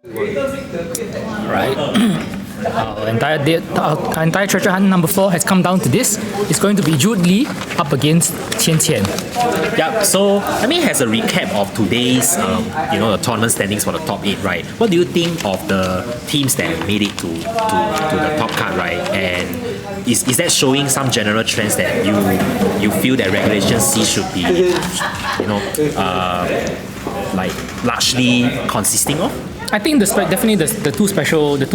Right. Our entire treasure hunt number 4 has come down to this. It's going to be Jude Lee up against Chien. Yeah, so as a recap of today's, the tournament standings for the top 8, right? What do you think of the teams that made it to the top card, right? And is that showing some general trends that you feel that Regulation C should be, largely consisting of? I think definitely the two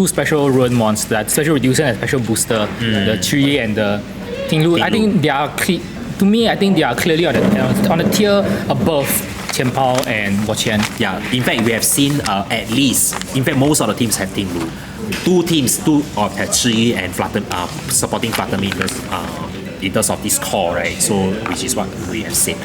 special rune mons, that special reducer and special booster, the Tsai and the Tinglu. I think they are they are clearly on the tier above Qianpao and Chien. Yeah, in fact, we have seen most of the teams have Tinglu. Two have Tsai and supporting Flutter in terms of this core, right? So, which is what we have seen.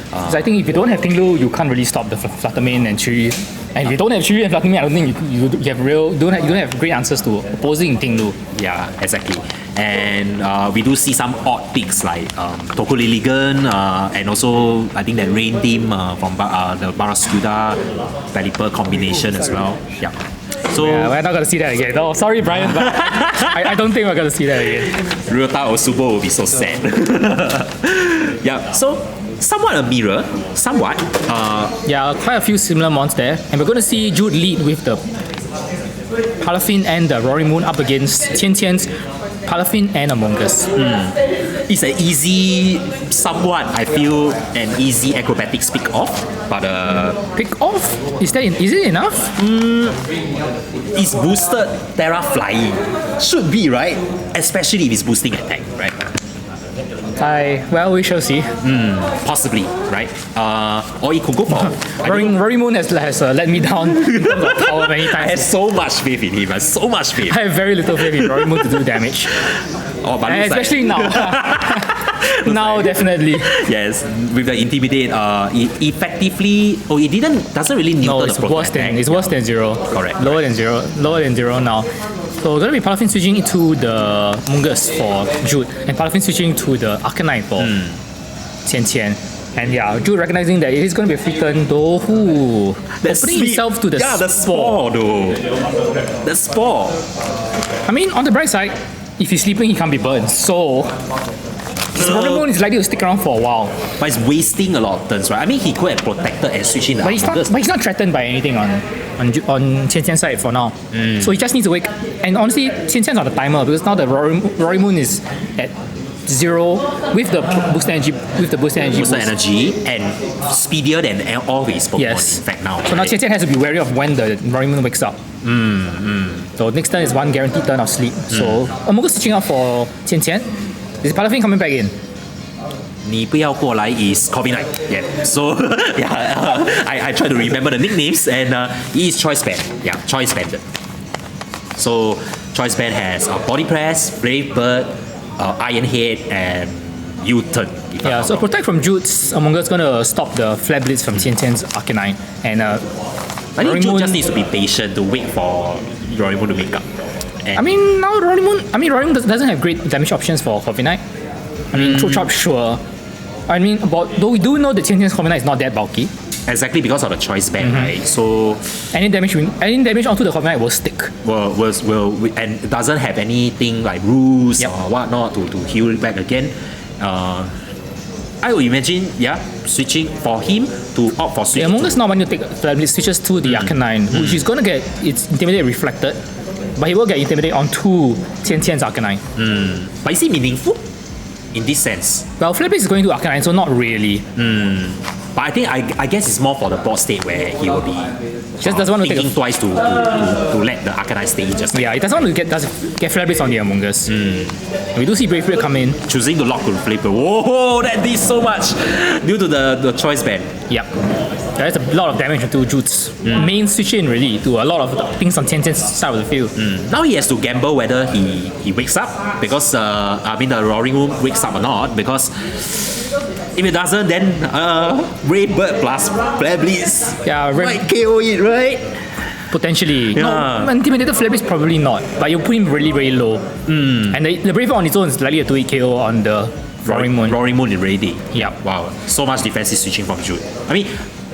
So I think if you don't have Tinglu, you can't really stop the Fluttermane and Tsai. And if you don't have Tsai and Fluttermane, I don't think you don't have great answers to opposing Tinglu. Yeah, exactly. And we do see some odd picks like Toko Liligan and also I think that Rain Team from the Barraskewda Pelipper combination as well. Yeah. So we're not gonna see that again. Oh, sorry, Brian, but I don't think we're gonna see that again. Ryota or Subo will be so sad. Yeah. So somewhat a mirror, quite a few similar mons there, and we're going to see Jude lead with the Palafin and the Roaring Moon up against Qien's Palafin and Among Us. It's an easy, I feel, an easy acrobatics pick off, but pick off? Is it enough? It's boosted Terra Flying. Should be, right? Especially if it's boosting attack, right? We shall see. Possibly, right? Or it could go for... Roaring Moon has let me down in terms of power many times. I have so much faith in him. So much faith. I have very little faith in Roaring Moon to do damage. But especially now. Now, definitely. Yes, with the Intimidate, it effectively... it doesn't really neuter the proton. It's worse than 0. Correct. Lower than 0 now. So we're going to be Palafin switching into the Mungus for Jude, and Palafin switching to the Arcanine for Chien. And Jude recognizing that it is going to be a free turn, though. Opening himself to the spore, though. The spore. I mean, on the bright side, if he's sleeping, he can't be burned. So his Roaring Moon is likely to stick around for a while. But it's wasting a lot of turns, right? I mean, he could have protected and switched in the but he's not threatened by anything on Qien's side for now. So he just needs to wake. And honestly, Qien's on the timer because now the Roaring Moon is at 0 with the boost energy. Energy and speedier than all his Pokemon. Yes. In fact, now. So now Chien has to be wary of when the Roaring Moon wakes up. So next turn is one guaranteed turn of sleep. So Amogus switching out for Chien. Is Palafin coming back in? 你不要过来 is COVID-19. Yeah. So I try to remember the nicknames and he is Choice Band. Yeah, Choice Banded. So Choice Band has Body Press, Brave Bird, Iron Head, and U-Turn. Yeah, so Protect from Jude's Among Us is going to stop the Flare Blitz from Qien's Arcanine. And I think Jude just needs to be patient to wait for Roaring Moon to wake up. Roaring Moon doesn't have great damage options for Corviknight. Throat Chop, sure. Though we do know that Qien's Corviknight is not that bulky. Exactly because of the Choice Band, right? So any damage onto the Corviknight will stick. And it doesn't have anything like rules or whatnot to heal it back again. I would imagine, switching for him to opt for switch. Among Us not when you take switches to the Arcanine, which is going to get its Intimidate reflected, but he will get Intimidate onto Qien's Arcanine. But is it meaningful in this sense? Well, Flare Blitz is going to Arcanine, so not really. But I think I guess it's more for the boss state where he will be just doesn't want to thinking twice to let the Arcanine stay just like he doesn't want to get Flare Blitz on the Among Us. We do see Brave Bird come in. Choosing to lock to Flare Blitz. Whoa, that did so much due to the Choice Band. Yep. There's a lot of damage to Jude's main switch in really to a lot of things on Qien's side of the field. Now he has to gamble whether he wakes up because the Roaring Moon wakes up or not, because if it doesn't, then Brave Bird plus Flare Blitz might KO it, right? Potentially. No, Intimidated Flare Blitz probably not, but you put him really, really low. And the Brave Bird on its own is likely a 2-hit KO on the Roaring Moon. Roaring Moon is ready. Yeah. Wow. So much defensive switching from Jude.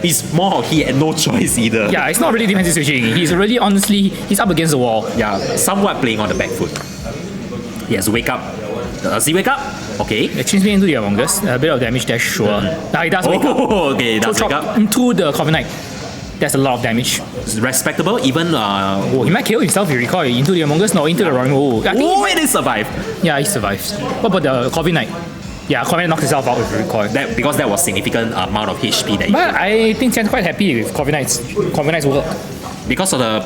It's more he had no choice either. Yeah, it's not really defensive switching. He's really, honestly, he's up against the wall. Yeah, somewhat playing on the back foot. He has to wake up. Does he wake up? Okay. It changes me into the Among Us. A bit of damage there, sure. Now he does wake up. Oh, okay, does wake up. Into the Covenant Knight. That's a lot of damage. It's respectable, even. Oh, he might kill himself if you recall. Into the Among Us, no, into the Roaring Moon. It is survive. Yeah, he survives. What about the Covenant Knight? Yeah, Covenant knocks himself out if you recall. Because that was significant amount of HP that. But I think Qien's quite happy with Covenant Knight's work. Because of the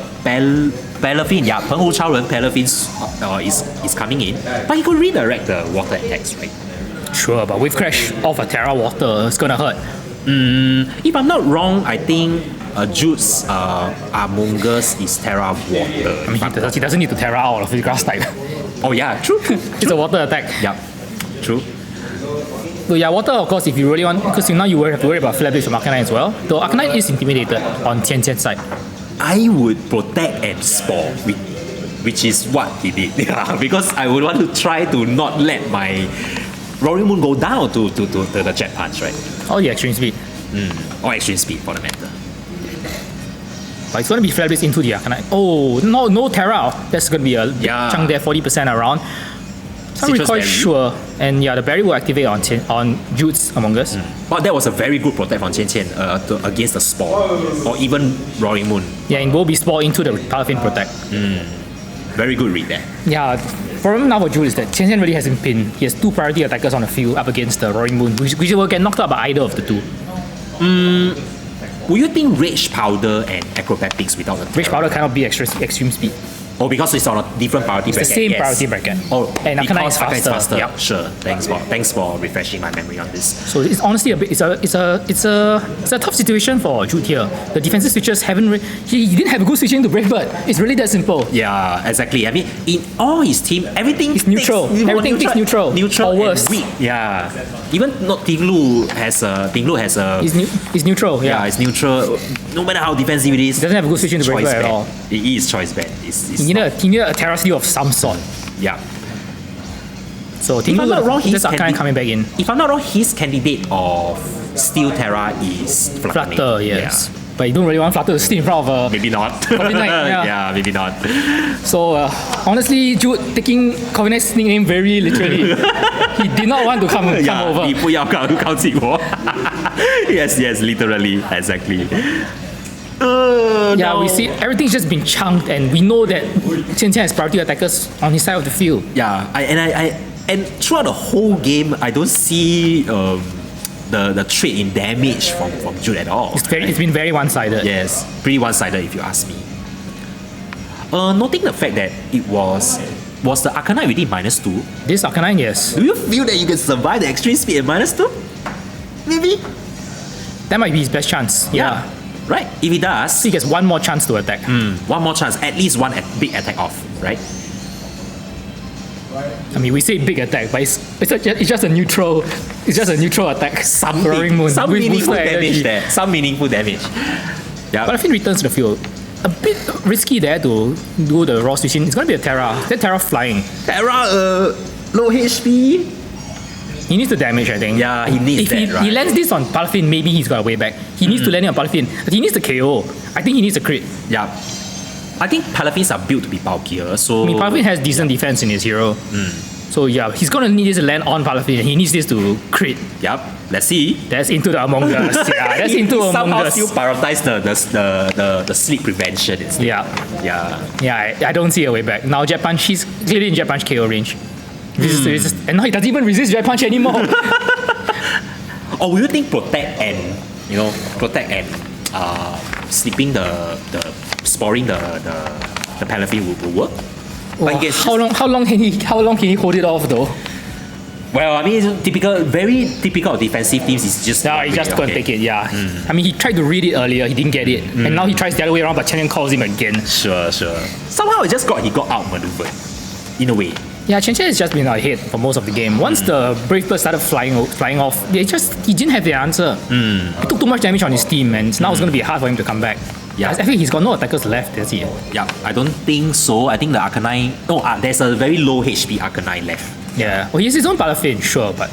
Palafin, yeah, 澎湖超人 Palafin is coming in, but he could redirect the water attacks, right? Sure, but with Crash off a Terra Water, it's gonna hurt. If I'm not wrong, I think Jude's Among Us is Terra Water. I mean, he doesn't need to Terra out of his grass type. Oh yeah, true. It's a water attack. Yeah, true. So yeah, water of course if you really want, because now you will have to worry about Flare Blades from Arcanine as well. Though Arcanine is intimidated on Qien's side. I would protect and spore, which is what he did. Yeah, because I would want to try to not let my Roaring Moon go down to the Jet Punch, right? Or the extreme speed. Or extreme speed for the matter. But it's going to be Flare Blades into the Arcanine. Oh, no Terra. That's going to be a chunk there, 40% around. So I'm not quite sure. And yeah, the berry will activate on Jude's Among Us. But that was a very good protect from Chien against the Spore. Or even Roaring Moon. Yeah, and will be Spore into the Palafin protect. Very good read there. Yeah, problem now for Jude is that Chien really hasn't pinned. He has 2 priority attackers on the field up against the Roaring Moon, which will get knocked out by either of the 2. Would you think Rage Powder and Acrobatics without the Terra? Rage Powder cannot be extreme speed. Oh, because it's on a different priority bracket. It's the same priority bracket. Oh, and Arcanine is faster. Yeah, sure. Thanks for refreshing my memory on this. So it's honestly it's a tough situation for Jude here. The defensive switches haven't. He didn't have a good switch into Brave Bird. It's really that simple. Yeah, exactly. I mean, in all his team, everything is neutral. Everything is neutral. Neutral or worse. And weak. Yeah. Even not Tinglu has a. It's neutral. Yeah. Yeah, it's neutral. No matter how defensive it is. He doesn't have a good switch into Brave Bird at all. It is choice band. He need a Terra Steel of some sort. Yeah. So Tinglu, that's Arcanine coming back in. If I'm not wrong, his candidate of Steel Terra is Flutter, yes. Yeah. But you don't really want Flutter to stay in front of a... Maybe not. Yeah, maybe not. So honestly, Jude taking Covenant's nickname very literally. He did not want to come over. 你不要靠近我. Yes, literally, exactly. Yeah, we see everything's just been chunked, and we know that Chien has priority attackers on his side of the field. Yeah, and throughout the whole game, I don't see the trade in damage from Jude at all. It's been very one-sided. Yes, pretty one-sided if you ask me. Noting the fact that it was the Arcanine within -2? This Arcanine, yes. Do you feel that you can survive the extreme speed at -2? Maybe. That might be his best chance. Yeah. Right, if he does, so he gets one more chance to attack. One more chance, at least one big attack off, right? I mean, we say big attack, but it's just a neutral. It's just a neutral attack. Some meaningful damage there. Some meaningful damage. Yeah. But I think returns to the field. A bit risky there to do the raw switching. It's gonna be a Terra. That Terra flying. Terra, low HP. He needs the damage, I think. Yeah, he needs if he lands this on Palafin, maybe he's got a way back. He needs to land it on Palafin. But he needs the KO. I think he needs a crit. Yeah. I think Palafins are built to be bulkier, so... I mean, Palafin has decent defense in his hero. So yeah, he's gonna need this to land on Palafin, and he needs this to crit. Yep. Let's see. That's into the Among Us. Yeah, that's into Among Us. Somehow still prioritize the sleep prevention instead. Yeah, I don't see a way back. Now Jet Punch, he's clearly in Jet Punch KO range. And now he doesn't even resist Jet Punch anymore. Or will you think protect and sleeping the sporing the Palafin will work? Wow. How long can he hold it off though? Well, I mean, it's very typical of defensive teams is just... Yeah, he just couldn't take it, yeah. I mean, he tried to read it earlier, he didn't get it. And now he tries the other way around, but Chien calls him again. Sure. Somehow he got outmaneuvered, in a way. Yeah, Chien has just been ahead for most of the game. Once the Brave Bird started flying off, he didn't have the answer. He took too much damage on his team, and now it's going to be hard for him to come back. Yeah, I think he's got no attackers left, does he? Yeah, I don't think so. I think the Arcanine... No, there's a very low HP Arcanine left. Yeah, well, he has his own Palafin, sure, but...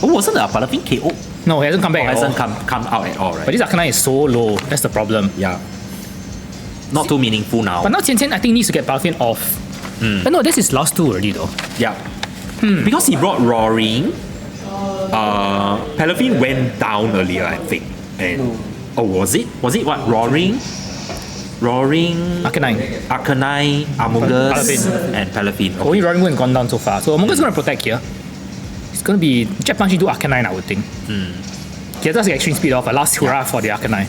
Oh, wasn't the Palafin KO? No, he hasn't come back at Hasn't all. come out at all, right? But this Arcanine is so low. That's the problem. Yeah. Not too meaningful now. But now Chien I think needs to get Palafin off. But no, this is last two already though. Yeah. Because he brought Roaring, Palafin went down earlier, I think. And was it what? Roaring, Arcanine. Amogus, and Palafin. Okay. Only Roaring has gone down so far. So Among Us is going to protect here. It's going to be Jet Punch into Arcanine, I would think. He has the extreme speed off. A last hurrah for the Arcanine.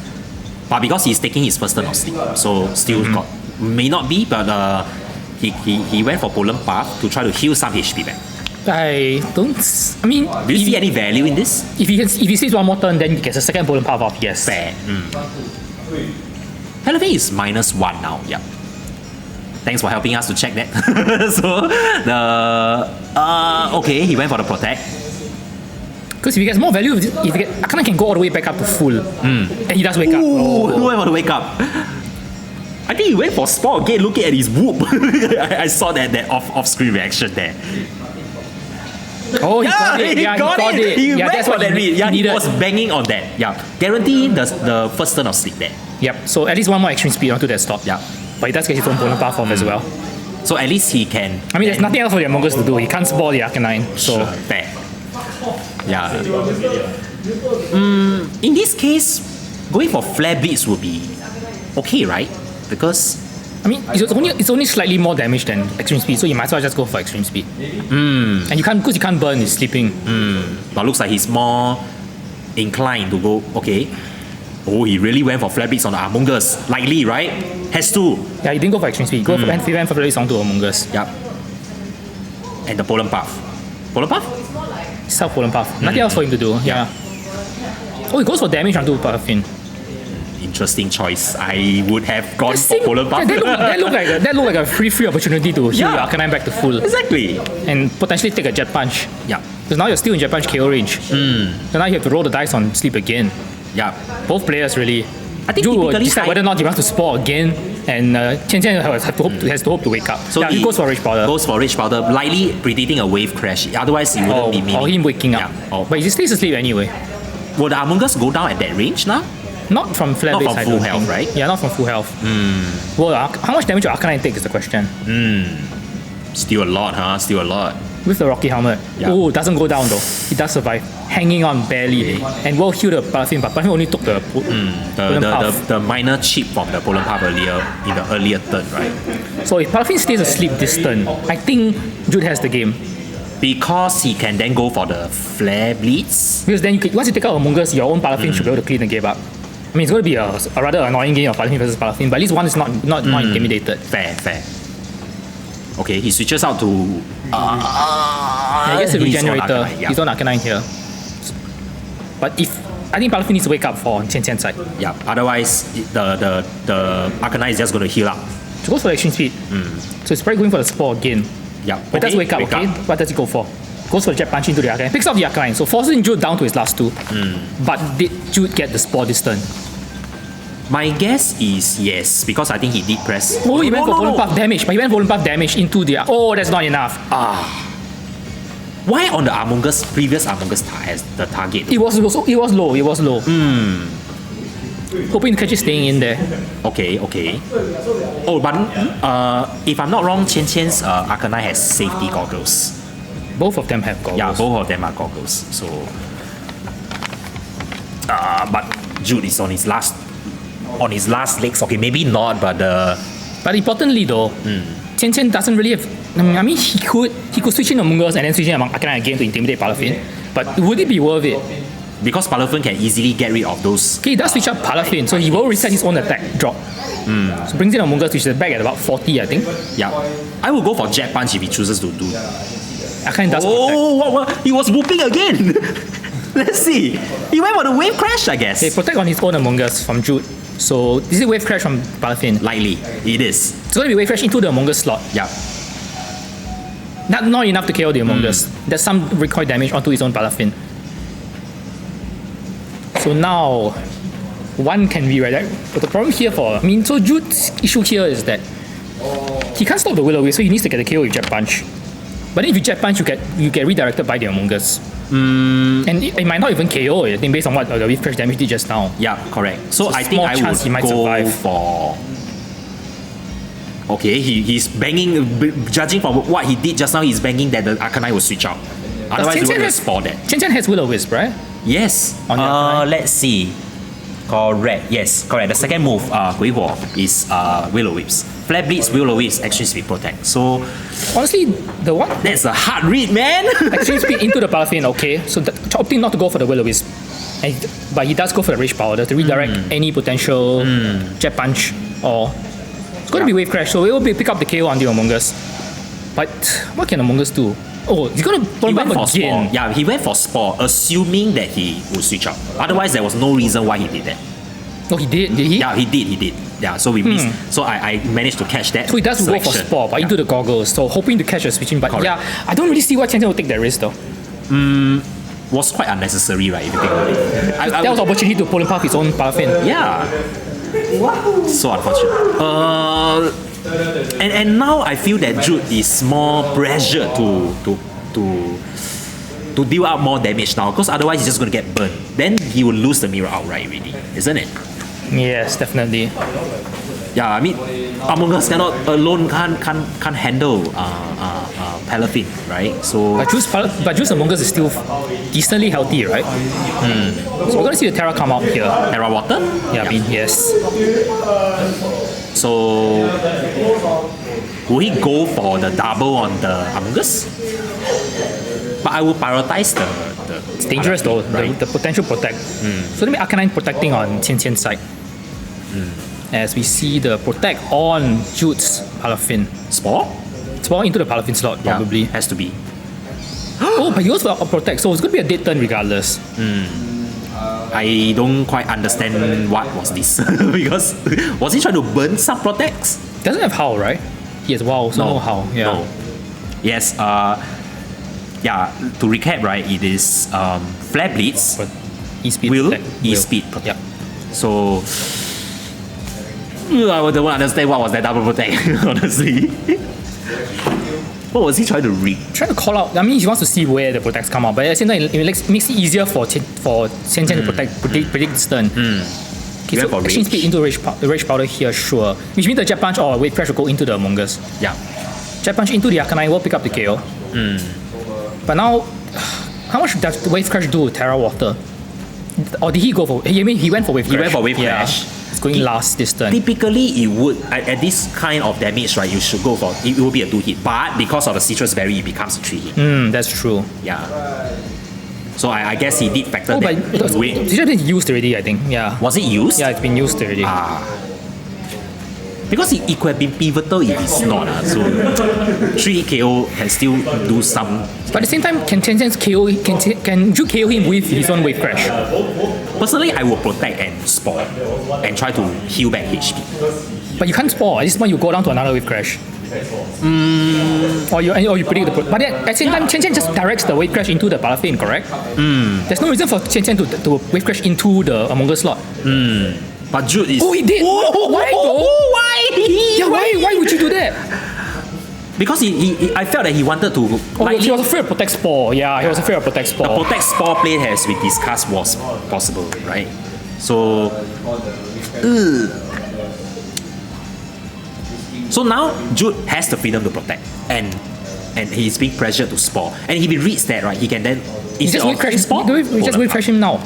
But because he's taking his first turn of sleep, so still got, may not be, but he went for Polen Path to try to heal some HP back. I mean, Do you see any value in this? if he sleeps one more turn, then he gets a second Polen Path off, yes. Fair. Palafin is -1 now, yeah. Thanks for helping us to check that. So, okay, he went for the Protect. Because if he gets more value, Arcanine can go all the way back up to full. And he does wake up. Ooh, he went for the Wake Up. I think he went for Spore again, looking at his whoop. I saw that off-screen reaction there. Oh, he got it. Yeah, he got it. He Yeah, went that's for what that read. Yeah, he needed. was banging on that. Yeah, guarantee the first turn of sleep there. Yep, so at least one more extreme speed onto that stop. Yeah. But he does get his own Polen Path off as well. So at least he can. I mean, there's nothing else for the Among Us to do. He can't spore the Arcanine. So, Sure, fair. Yeah. In this case, going for Flare Blitz would be okay, right? Because I mean, it's only slightly more damage than extreme speed, so you might as well just go for extreme speed. And you can't burn, he's sleeping. but looks like he's more inclined to go. Okay. Oh, he really went for Flare Blitz on the Among Us. Likely, right? Has to. Yeah, he didn't go for extreme speed. He went for very onto Among Us. Yep. And the Polen Path. Polen Path? Self Polen Path. Nothing else for him to do. Yeah. Oh, he goes for damage onto Palafin. Interesting choice. I would have gone for Polen Path. That looked like a free opportunity to heal your Arcanine back to full. Exactly. And potentially take a Jet Punch. Yeah. Because now you're still in Jet Punch KO range. So now you have to roll the dice on sleep again. Yeah. Both players really. I think Jude will typically decide whether or not he wants to spore again, and Chien has to hope to wake up. So he goes for Rage Powder. Goes for Rage Powder, likely predicting a wave crash. Otherwise, he wouldn't be meaning. Or him waking up. Yeah. Oh. But he stays asleep anyway. Will the Among Us go down at that range now? Not from Flare Not Blades, from I full don't health, think. right? Yeah, not from full health. Well, how much damage will Arcanine take is the question. Still a lot, huh? Still a lot. With the Rocky Helmet. Yeah. Oh, doesn't go down though. He does survive. Hanging on barely. And will heal the Palafin, but Palafin only took the Polen Path. The minor chip from the Polen Path earlier in the earlier turn, right? So if Palafin stays asleep this turn, I think Jude has the game. Because he can then go for the Flare Blitz. Because then once you take out Among Us, your own Palafin should be able to clean the game up. I mean, it's going to be a rather annoying game of Palafin versus Palafin, but at least one is not intimidated. Fair. Okay, he switches out to. Yeah, he gets the he's on Regenerator. Arcanine, yeah. He's on Arcanine here. But I think Palafin needs to wake up for Chien side. Yeah. Otherwise, the Arcanine is just going to heal up. So goes for extreme speed. So it's probably going for the Spore again. Yeah. But it does wake up, okay? What does he go for? Goes for the Jet Punch into the Arcanine. Picks up the Arcanine, so forcing Jude down to his last two. But did Jude get the Spore this turn? My guess is yes, because I think he did press. Oh, he went for Polen Path damage, but he went Polen Path damage into the. Oh, that's not enough. Why on the previous Among Us as the target? It was low. Hoping to catch it staying in there. Okay. Oh, but if I'm not wrong, Chien's Arcanine has safety goggles. Both of them have goggles. Yeah, both of them are goggles. So, but Jude is on his last legs. Okay, maybe not, but But importantly though, Chien doesn't really have. I mean, he could switch in Among Us and then switch in among Arcanine again to intimidate Palafin. But would it be worth it? because Palafin can easily get rid of those. Okay, he does switch up Palafin, so he will reset his own attack drop. So brings in Among Us, which is back at about 40, I think. Yeah, I will go for Jet Punch if he chooses to do. Arcanine does protect. Oh, what? He was whooping again. Let's see. He went for the wave crash, I guess. Okay, protect on his own Among Us from Jude. So this is wave crash from Palafin. Likely, it is. It's going to be wave crash into the Among Us slot. Yeah. Not enough to KO the Among Us. There's some recoil damage onto his own Palafin. So now, one can be right. But the problem here so Jude's issue here is that he can't stop the Will-O-Wisp, so he needs to get the KO with Jet Punch. But then if you Jet Punch, you get redirected by the Among Us. And it might not even KO, I think, based on what the wave crash damage did just now. Yeah, correct. So I think small I chance he would might go survive. for. Okay, he's banging. Judging from what he did just now, he's banging that the Arcanine will switch out. Otherwise, we will spot that. Chien has Will-O-Wisp, right? Yes. On the Arcanine? Let's see. Correct. Yes, correct. The second move, Gui Huo, is Will-O-Wisp. Flare Blitz, Will-O-Wisp, Extreme Speed Protect. So Honestly, the one that's a hard read, man. Extreme Speed into the Palafin, okay. So opting not to go for the Will-O-Wisp. But he does go for the Rage Powder to redirect any potential Jet Punch or... It's going to be Wave Crash, so it will pick up the KO on the Among Us. But what can Among Us do? Oh, he's going to He pull went back for again. Spore. Yeah, he went for Spore, assuming that he would switch out. Otherwise, there was no reason why he did that. Oh, he did? Did he? Yeah, he did. Yeah, so we missed. So I managed to catch that. So he does selection. go for Spore, but into the goggles. So hoping to catch a switching. But Correct. yeah, I don't really see why Chien will take that risk though. Was quite unnecessary, right? If you think about it. That was opportunity to pull him past his own Palafin. Yeah. So unfortunate. And now I feel that Jude is more pressured to deal out more damage now, because otherwise he's just gonna get burned. Then he will lose the mirror outright, really, isn't it? Yes, definitely. Yeah, I mean, Among Us can't handle Palafin, right? So But Jude's Among Us is still decently healthy, right? So we're gonna see the Terra come out here. Terra Water. Yeah, yes. So will he go for the double on the Among Us? But I will prioritize the It's dangerous though, right? the potential protect. So let me Arcanine protecting on Qien's side. As we see the protect on Jude's Palafin. Spore? Spore into the Palafin slot, probably. Yeah, has to be. Oh, but he goes for a protect, so it's going to be a dead turn regardless. I don't quite understand what was this because was he trying to burn some protects? Doesn't have Howl, right? He has Wow, so no Howl. Yeah. No. Yes. Yeah. To recap, right? It is Flare Blitz, But E-speed Will, protect. E-speed protect. Yeah. So I don't understand what was that double protect. Honestly, what was he trying to read? Trying to call out. I mean, he wants to see where the protects come out, but at the same time, it makes it easier for Chien to predict this turn. Okay, Went so for action rage. speed into Rage Powder here, sure. Which means the Jet Punch or Wave Crash will go into the Among Us. Yeah. Jet Punch into the Arcanine will pick up the KO. But now, how much does the Wave Crash do? Terra Water? Or did he go for? I mean, he went for Wave Crash. He went for Wave Yeah. Crash. It's going last this turn. Typically, it would at this kind of damage, right? You should go for it. Will be a 2-hit, but because of the Citrus Berry, it becomes a 3-hit. That's true. Yeah. So I guess he did factor Oh, but that. it's been used already, I think. Yeah. Was it used? Yeah, it's been used already. Because it could have been pivotal if it's not. So 3-hit KO can still do some. But at the same time, can Qien's KO? Can Jude KO him with his own Wave Crash? Personally, I will protect and Spore and try to heal back HP. But you can't Spore. At this point, you go down to another Wave Crash. Or you predict the. But then, at the same time, Chien just directs the Wave Crash into the Palafin, correct? There's no reason for Chien to Wave Crash into the Among Us slot. But Jude is. Oh, he did. Why though? Why? Yeah, why would you do that? Because I felt that he wanted to. Oh, he was afraid of Protect Spore. Yeah, he was afraid of Protect Spore. The Protect Spore play, as we discussed, was possible, right? So. So now Jude has the freedom to protect, and he's being pressured to Spore. And if he reads that, right, he can then. He just Wave Crash Spore. We just Wave Crash him now.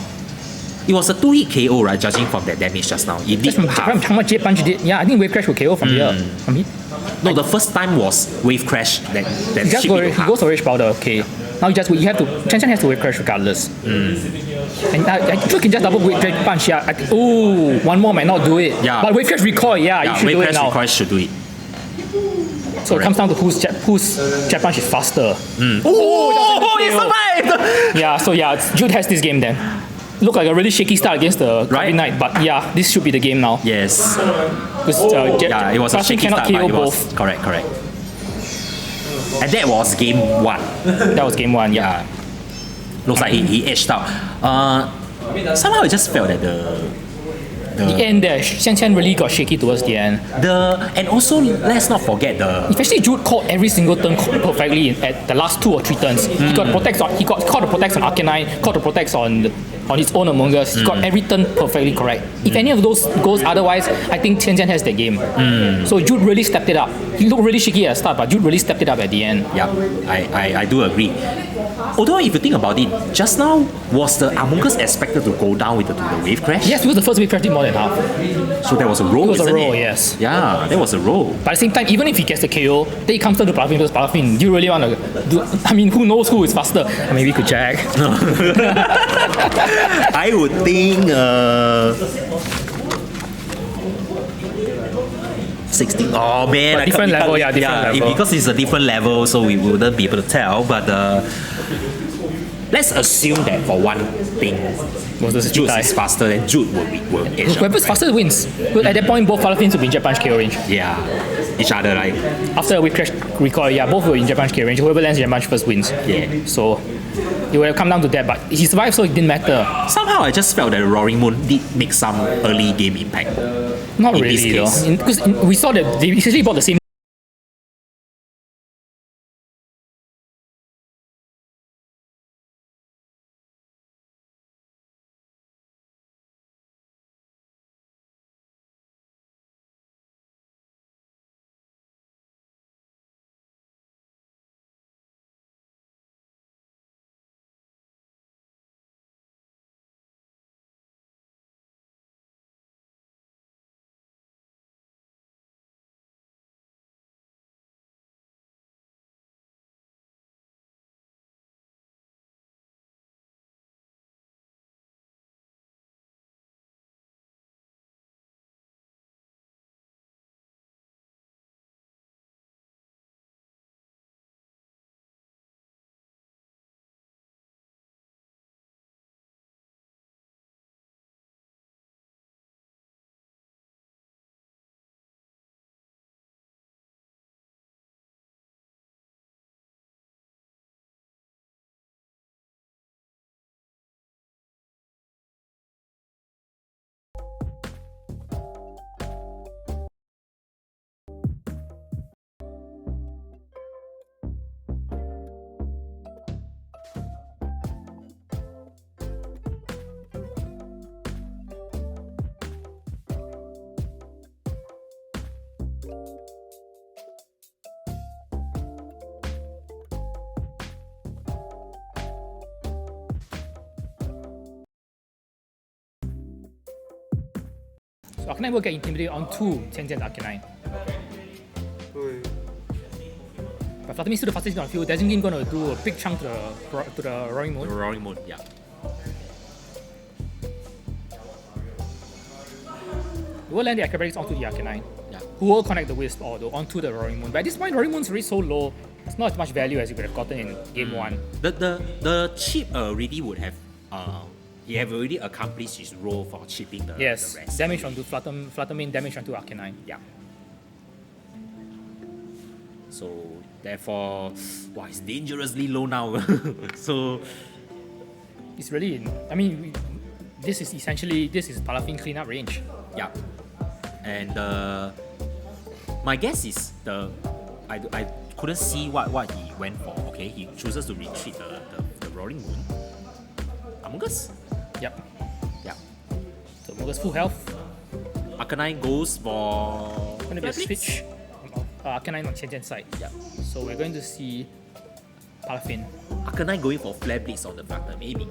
It was a 2-hit KO, right? Judging from that damage just now, it did Just from half. how much Jet Punch did. Yeah, I think Wave Crash will KO from here. From here. No, the first time was Wave Crash that He just shipped it to he half. goes for Rage Powder. Okay. Now you have to. Chien has to Wave Crash regardless. And I Jude can just double Wave Punch. Yeah. Oh, one more might not do it. Yeah. But Wave Crash Recoil. Yeah, you should Wave do it Crash now. Recoil should do it. So it comes down to whose Jet Punch is faster. Oh, he survived! Yeah. So yeah, Jude has this game then. Looked like a really shaky start against the Right. Knight, but yeah, this should be the game now. Yes. Because Yeah, it was a Palafin shaky cannot start, but KO it was both. correct. And that was game 1. That was game 1. Yeah. Looks like he edged out. Somehow I just felt that The end there, Chien really got shaky towards the end. And also let's not forget Especially Jude caught every single turn perfectly at the last 2 or 3 turns. He got protects on. He got caught the protects on Arcanine, caught the protects on his own Among Us. He got every turn perfectly correct. If any of those goes otherwise, I think Chien has the game. So Jude really stepped it up. He looked really shaky at the start, but Jude really stepped it up at the end. Yeah, I do agree. Although if you think about it, just now was the Among Us expected to go down with the wave crash? Yes, because the first wave crash did more than half. So there was a roll. It was a isn't roll, it? yes. Yeah, there was a roll. But at the same time, even if he gets the KO, then he comes down to Palafin versus Palafin. Do you really want to do? I mean, who knows who is faster? Maybe we could check. I would think 16. Oh man, But different level, yeah, different level. Because it's a different level, so we wouldn't be able to tell. But let's assume that for one thing, Jude is faster, then Jude will edge. Whoever's faster wins. But at that point, both Palafins will be in Jet Punch KO range. Yeah, each other, right? After a wave crash recoil, yeah, both were in Jet Punch KO range. Whoever lands Jet Punch first wins. Yeah. So it would have come down to that, but he survived, so it didn't matter. Somehow I just felt that Roaring Moon did make some early game impact. Not in really, this case. though. Because we saw that they essentially bought the same. So Arcanine will get intimidated onto Chien Arcanine. But Flutter Mist still the fastest on the field. Dazzling Gleam gonna do a big chunk to the Roaring Moon. Roaring Moon, yeah. We will land the acrobatics onto the Arcanine. Yeah. Who will connect the Wisp although onto the Roaring Moon. But at this point, Roaring Moon's already so low, it's not as much value as you could have gotten in game 1. The chip already would have he have already accomplished his role for chipping the Yes, rest. damage onto Flutter Mane, damage onto Arcanine. Yeah. So therefore, wow, it's dangerously low now. So It's really, I mean, this is Palafin cleanup range. yeah, and my guess is I couldn't see what he went for. Okay, he chooses to retreat the Roaring Moon. Among Us. Yep. Yeah. So Mogus full health. Arcanine goes for Gonna be a Flare Blitz. switch. Arcanine on Chien side. Yeah. So we're going to see Palafin. Arcanine going for Flare Blitz on the Flutter, maybe.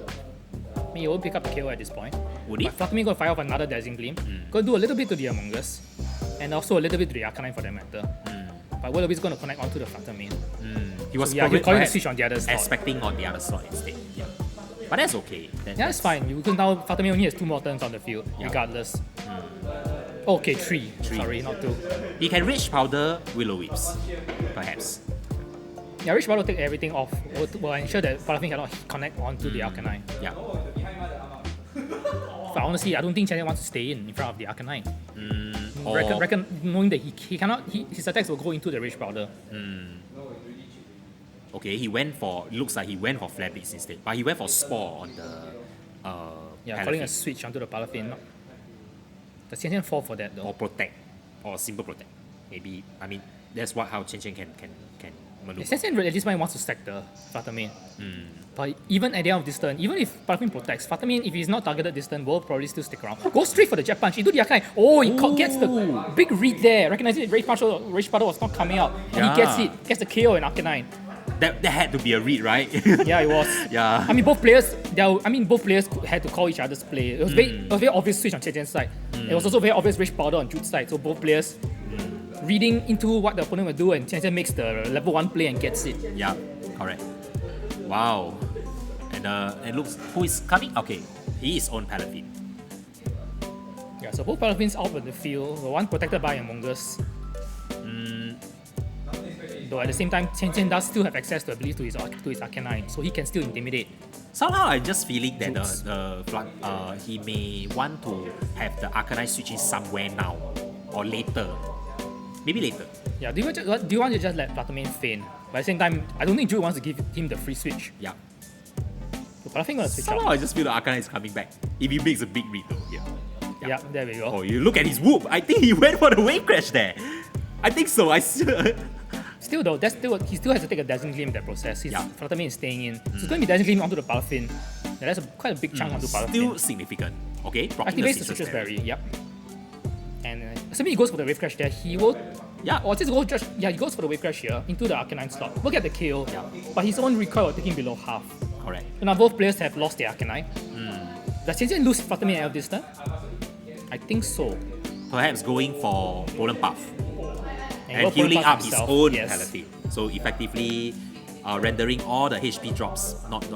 I mean, he won't pick up the KO at this point. Would he? But Flutter Mane gonna fire off another Dazzling Gleam. Gonna do a little bit to the Among Us. And also a little bit to the Arcanine for that matter. But Will is gonna connect onto the Flutter Mane. He was So yeah, probably you're calling the perhaps switch on the other slot. expecting on the other slot instead. Yeah. But that's okay. Yeah, that's fine. You can now Flutter Mane only has 2 more turns on the field, Yeah. regardless. Okay, 3. Sorry, not 2. He can reach powder Willow Whips, perhaps. Yeah, Rich will take everything off. Will ensure that Palafin cannot connect onto the Arcanine. Yeah. But honestly, I don't think Chien wants to stay in front of the Arcanine. Or, Knowing that he cannot, his attacks will go into the Rage Powder. okay, looks like he went for Flare Blitz instead. But he went for Spore on the Yeah, calling a Palafin. switch onto the Palafin. Does Chien Chien fall for that though? or protect, or simple protect. Maybe, I mean, that's what how Chien Chien can maneuver. Chien Chien at this point wants to stack the Flutter But even at the end of this turn, even if Flutter protects, Flutter if he's not targeted this turn, will probably still stick around. Go straight for the Jet Punch into the Arcanine. Oh, he gets the big read there. Recognizing that Rage Puddle was not coming out. And he gets it. Gets the KO in Arcanine. That had to be a read, right? Yeah, it was. Yeah. I mean, both players had to call each other's play. It was very obvious switch on Chien Chien's side. It was also very obvious Rage Powder on Jude's side. So both players reading into what the opponent will do, and Chien Chien makes the level 1 play and gets it. Yeah, correct. Wow. And looks, who is coming? Okay, he is on Paladin. Yeah, so both Paladins out of the field. The one protected by Among Us. Though at the same time, Chien Chien does still have access to ability to his Arcanine, so he can still intimidate. Somehow I'm just feeling that he may want to have the Arcanine switch in somewhere now or later. Maybe later. Yeah, do you want to just let Flutter feign? But at the same time, I don't think Jude wants to give him the free switch. Yeah. So Flutter gonna switch Somehow out. I just feel the Arcanine is coming back. If he makes a big read though, yeah. Yeah, there we go. Oh, you look at his whoop. I think he went for the wave crash there. I think so. Still though, he still has to take a Dazzling Gleam in that process. His Flutter is staying in. So it's going to be Dazzling Gleam onto the Palafin. Yeah, that's quite a big chunk onto Palafin. Still significant. Okay, activates the Citrus Berry. Yep. And assuming he goes for the Wave Crash there, he will. Yeah. Or just go he goes for the Wave Crash here into the Arcanine slot. We'll get the KO. Yeah. But his own recoil will take him below half. Correct. So now both players have lost their Arcanine. Does Chien Chien lose Flutter at this turn? I think so. Perhaps going for Golden Puff. And go healing Golden up Puff his himself. own Yes. Paladin. So effectively rendering all the HP drops. Not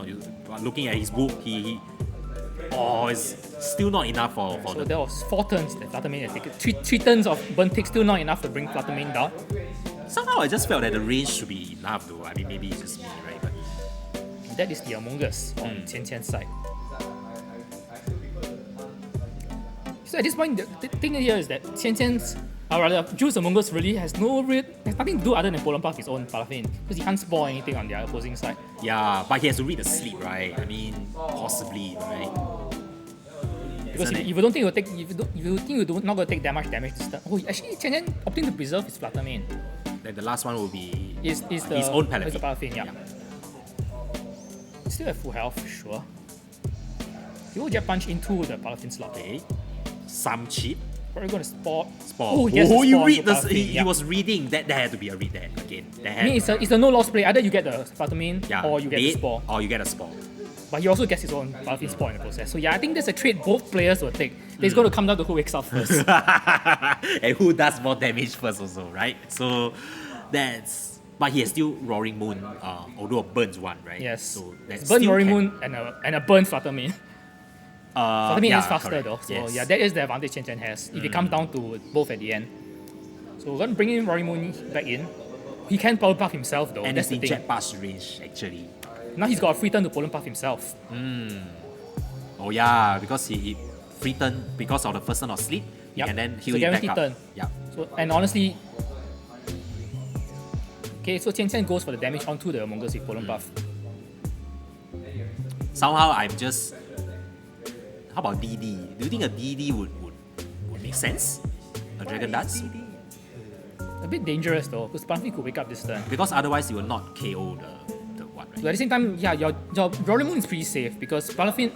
looking at his book, it's still not enough for So the. there was 4 turns that Flutter had taken. 3 turns of burn tick still not enough to bring Flutter down. Somehow I just felt that the range should be enough though. I mean, maybe it's just me, right? But That is the Among Us on Chien Chien's side. So at this point, the thing here is that Chien Chien's, or rather, Jude's Among Us really has nothing to do other than Polar Puff his own Palafin, because he can't spoil anything on the opposing side. yeah, but he has to read the sleep, right? I mean, possibly, right? Because Isn't if it? you don't think you're not going to take that much damage this turn. Oh, actually, Chien Chien opting to preserve his Flutter Then the last one will be is his own Paladin. Is the Palafin, yeah. Still have full health, sure. He will Jet Punch into the Palafin slot. Okay. Some chip. Probably going to Spore. Oh, he gets the you Spore read onto the. Palafin, He yeah. was reading that. There had to be a read there again. I mean, it's a no loss play. Either you get the Flutter or you get the bait, Spore. or you get a Spore. But he also gets his own Palafin Spore in the process. So yeah, I think that's a trade both players will take. It's going to come down to who wakes up first. And who does more damage first also, right? So that's. But he has still Roaring Moon, although a burns one, right? Yes. So that's burn still Roaring can- Moon and a burn Flutter Flutter yeah, is faster correct. though. So Yes. yeah, that is the advantage Chien Chien has. If it comes down to both at the end. So we're going to bring in Roaring Moon back in. He can Power Puff himself though. And That's it's the in thing. Jet Pass range, actually. Now he's got a free turn to Polar Puff himself. Oh yeah, because he free turn because of the first turn of sleep, Yep. and then So heal it back guaranteed up. turn. Yeah. So and honestly, okay, so Chien Chien goes for the damage onto the Among Us with Polar Puff. Somehow I'm just. How about DD? Do you think a DD would make sense? A Dragon Dance? A bit dangerous though, because Palafin could wake up this turn. Because otherwise you will not KO the one, So right? at the same time, yeah, your Roaring Moon is pretty safe because Palafin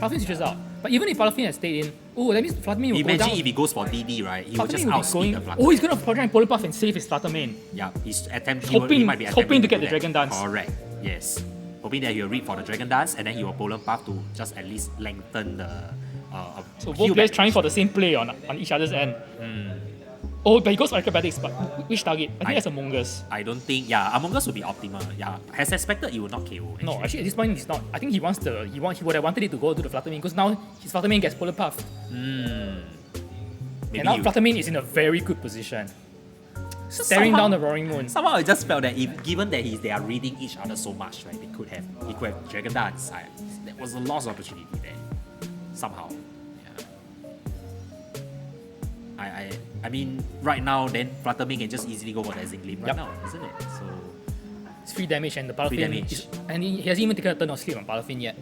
switches out. But even if Palafin has stayed in, that means Flutter will go Imagine down. if he goes for DD, right? He will just Flutter will be outspeed the Flutter. he's going to try and Polar Puff and save his Flutter Yeah, he's attempting. Hoping- he might be hoping to attempting get the do Dragon that. Dance. Correct. Yes. Hoping that he'll read for the Dragon Dance and then he will Polar Puff to just at least lengthen the. So heal both players back trying for range. the same play on each other's end. Oh, but he goes for acrobatics, but which target? I think that's Among Us. I don't think. Yeah, Among Us will be optimal. Yeah, as expected, he will not KO. No, actually at this point he's not. I think he would have wanted it to go to the Flutter because now his Flutter gets Polar Puff. Maybe And now he- Flutter is in a very good position. Staring somehow- down the Roaring Moon. Somehow I just felt that if given that they are reading each other so much, right, he could have Dragon Dance. That was a lost opportunity there. Somehow. Yeah. I mean, right now then Flutter can just easily go for Dazzling Gleam right Yep. now, isn't it? So It's free damage and the Palafin damage. and he hasn't even taken a turn of sleep on Palafin yet.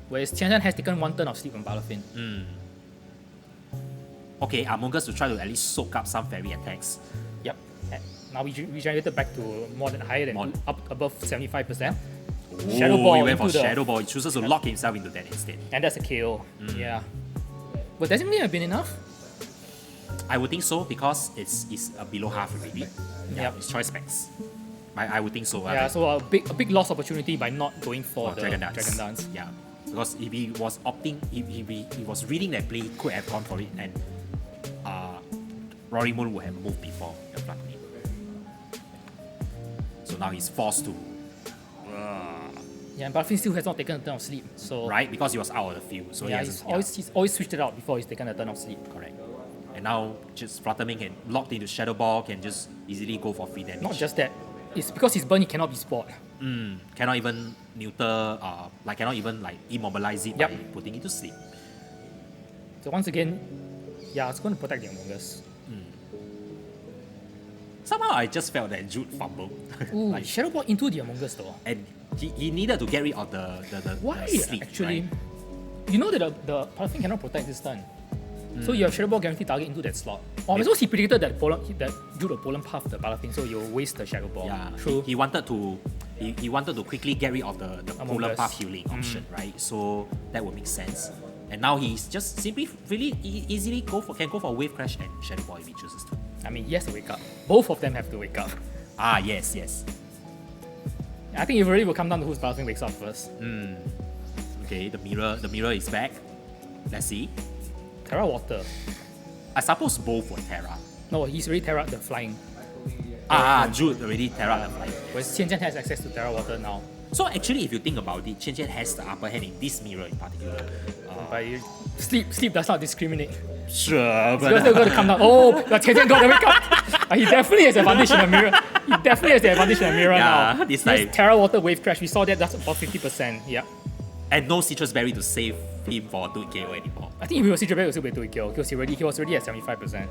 Whereas Chien Chien has taken 1 turn of sleep on Palafin. okay, Among Us to try to at least soak up some fairy attacks. Yep. And now we regenerated back to more than higher than up above 75%. Shadow Ball He went for into the, Shadow Ball. He chooses to lock himself into that instead. and that's a KO. Yeah. But doesn't it have been enough? I would think so because it's below half already. Yeah, Yep. it's choice specs. I would think so. Yeah, so a big lost opportunity by not going for the Dragon Dance. Dragon Dance. Yeah, because if he was opting, if he was reading that play, he could have gone for it, and Rory Moon would have moved before the Flood Main. So now he's forced to. Yeah, and Buffy still has not taken a turn of sleep. So Right, because he was out of the field, so yeah, he he's hasn't. always switched it out before he's taken a turn of sleep. Correct. And now just Fluttermane can locked into Shadow Ball, can just easily go for free damage. Not just that, it's because his burn he cannot be spot. Cannot even neuter, cannot even immobilize it Yep. by putting it to sleep. So once again, yeah, it's going to protect the Among Us. Somehow I just felt that Jude fumbled. Ooh, Shadow Ball into the Among Us though. And he needed to get rid of the Why sleep, actually? right? You know that the Paladin cannot protect this turn. So you have Shadow Ball guaranteed target into that slot. Or because he predicted that Jude will Poland path the Paladin, so you'll waste the Shadow Ball. Yeah, True. he wanted to quickly get rid of the Among polar Us. path healing option, right? So that would make sense. And now he's just simply really easily can go for Wave Crash and Shadow Ball if he chooses to. I mean, he has to wake up. Both of them have to wake up. Ah, yes. I think it really will come down to whose Paladin wakes up first. Okay, the mirror is back. Let's see. Terra Water. I suppose both were Terra. No, he's already Terra the flying. Jude already Terra the flying. Whereas Chien has access to Terra Water now. So actually, if you think about it, Chien has the upper hand in this mirror in particular. But sleep does not discriminate. Sure, Because they're going to come down. Oh, Chien got to wake up. He definitely has advantage in the mirror. He definitely has the advantage in the mirror Yeah, now. this Yes, time. Terra Water Wave Crash. We saw that's about 50%. Yeah. and no Citrus Berry to save him for 2 KO anymore. I think if he was Citrus Berry, he would still be able to kill because he was already at 75%.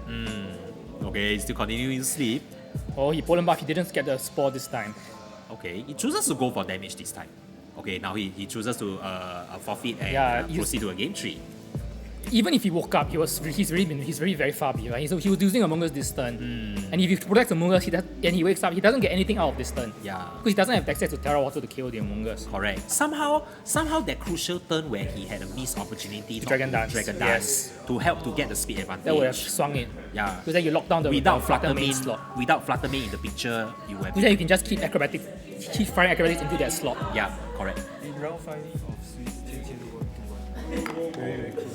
Okay, he's still continuing to sleep. Oh, he Poland buff. He didn't get the spore this time. Okay, he chooses to go for damage this time. Okay, now he chooses to forfeit and Yeah, proceed to a game 3. Even if he woke up, he's already very far behind. So he was using Among Us this turn. And if he protects Among Us, and he wakes up, he doesn't get anything out of this turn. Yeah. Because he doesn't have access to Terra Water to kill the Among Us. Correct. Somehow that crucial turn where he had a missed opportunity to Dragon Dance. Dragon Yes. Dance to help to get the speed advantage. That would have swung it. Yeah. Because then you lock down the Without Fluttermane slot. Fluttermane in the picture, you would have. Because then you can just keep firing acrobatics into that slot. Yeah, correct. In round 5 of Swiss, Chien won 2-1. Very close.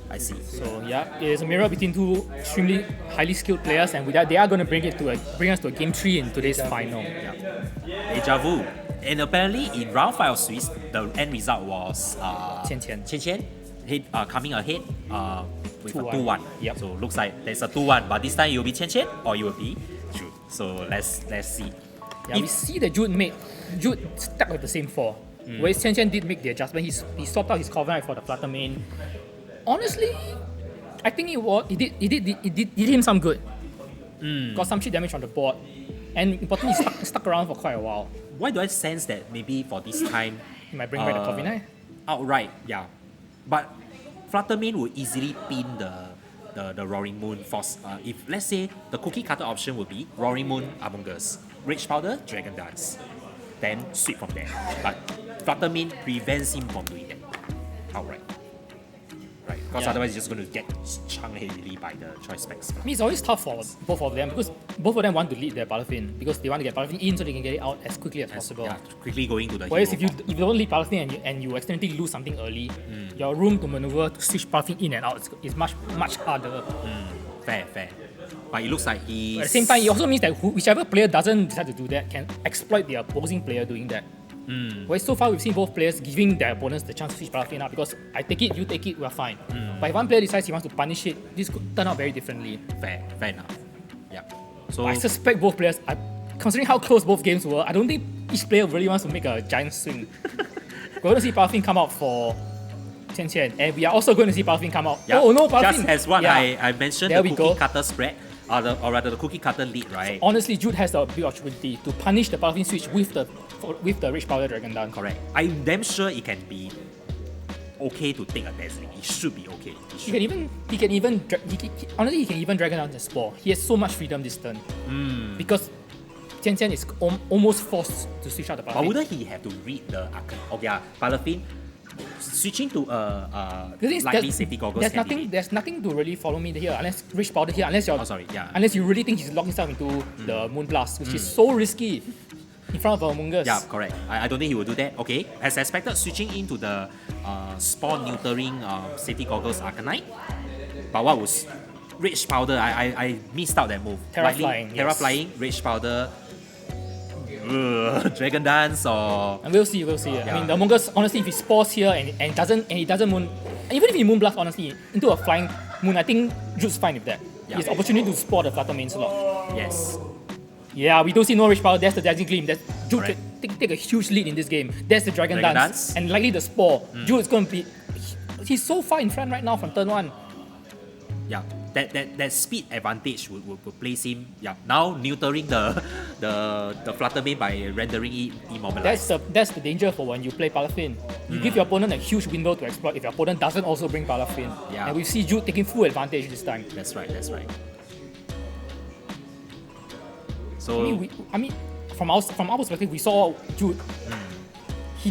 I see. So yeah, it is a mirror between two extremely highly skilled players, and with that, they are going to bring us to a game 3 in today's final. Deja vu. And apparently in round 5 of Swiss, the end result was Chien. coming ahead with 2-1. a 2-1. Yep. So looks like there's a 2-1, but this time it will be Chien or it will be Jude. So let's see. Yeah, we see that Jude stuck with the same 4. Whereas Chien did make the adjustment. He swapped out his Covenant for the Fluttermane. Honestly, I think it did him some good. Got some shit damage on the board, and importantly, stuck around for quite a while. Why do I sense that maybe for this time He might bring back the Covenant. outright, yeah. But Fluttermane would easily pin the Roaring Moon force. If let's say the cookie cutter option would be Roaring Moon Among Us, Rage Powder, Dragon Dance, then sweep from there. But Fluttermane prevents him from doing that outright. Right, because Yeah. otherwise he's just going to get chunked heavily by the choice specs. I mean, it's always tough for both of them because both of them want to lead their Paladin because they want to get Paladin in so they can get it out as quickly as possible. Yeah, quickly going to the Whereas hero if you don't lead Paladin and you accidentally lose something early, your room to maneuver to switch Paladin in and out is much harder. Fair. But it looks like he. At the same time, it also means that whichever player doesn't decide to do that can exploit the opposing player doing that. Whereas so far we've seen both players giving their opponents the chance to switch Paladin out because I take it, you take it, we're fine. But if one player decides he wants to punish it, this could turn out very differently. Fair enough. Yeah. So I suspect both players, considering how close both games were, I don't think each player really wants to make a giant swing. We're going to see Paladin come out for Chien, and we are also going to see Paladin come out. yeah, Oh no, Paladin! just as what Yeah. I mentioned, There the we cookie go. cutter spread, or rather the cookie cutter lead, right? Honestly, Jude has the big opportunity to punish the Paladin switch with the Rage Powder Dragon Dance. Correct. I'm damn sure it can be okay to take a dazzling. It should be okay. It He should. can even honestly he can even Dragon Dance the Spore. He has so much freedom this turn. Because Chien is almost forced to switch out the But Palafin. wouldn't he have to read the okay, Palafin switching to The thing is, lightly safety goggles? there's nothing to really follow me here unless Rich Powder here, unless you're Oh, sorry, yeah. unless you really think he's locked himself into the Moon Blast, which is so risky in front of Amogus. Yeah, correct. I don't think he will do that. Okay, as expected, switching into the spawn neutering safety goggles Arcanine. But what was Rage Powder? I missed out that move. Terra Flying, Terra yes. Flying, Rage Powder, Dragon Dance or And we'll see. I mean, the Amogus, honestly, if he spores here and he doesn't moon, even if he Moon Blast, honestly, into a flying moon, I think Jude's fine with that. Yeah. His opportunity to spore the Flutter main slot. yes. Yeah, we don't see no Rage Power. That's the Dazzling Gleam. Jude Correct. can take a huge lead in this game. That's the Dragon Dragon Dance. Dance. And likely the Spore. Jude is going to be... He's so far in front right now from turn 1. Yeah, that speed advantage would place him. Yeah, now neutering the Flutter Mane by rendering it immobilized. That's the danger for when you play Palafin. You give your opponent a huge window to exploit if your opponent doesn't also bring Palafin. Yeah. And we see Jude taking full advantage this time. That's right. I So mean, from our perspective, we saw Jude. He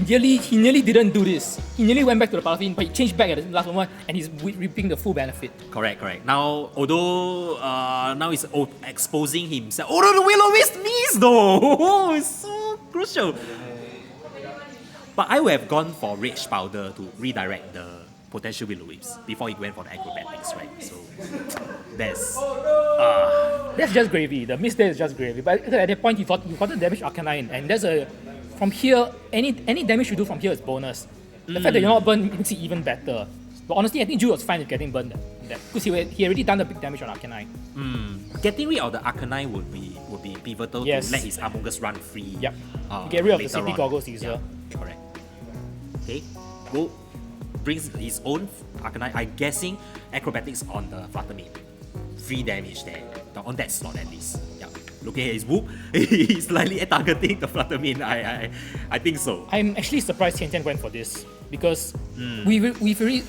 nearly didn't do this. He nearly went back to the Palafin, but he changed back at the last moment, and he's reaping the full benefit. correct. Now, although now he's exposing himself. Oh no, the Will-O-Wisp miss though. It's so crucial. But I would have gone for Rage Powder to redirect the potential Will-O-Wisps before he went for the acrobatics, right? So That's just gravy. The miss there is just gravy. But at that point, you got to damage Arcanine, and there's a from here any damage you do from here is bonus. The fact that you're not burned makes it even better. But honestly, I think Jude was fine with getting burned because he already done the big damage on Arcanine. getting rid of the Arcanine would be pivotal Yes. to let his Amogus run free. Yep. Get rid of the later City on. Goggles user. Yeah, correct. Okay. Go brings his own Arcanine. I'm guessing acrobatics on the Flutter Mane. Free damage there. On that slot at least. Yeah. Looking at his whoop, he's slightly targeting the Flutter Mane. I think so. I'm actually surprised Chien went for this because we've really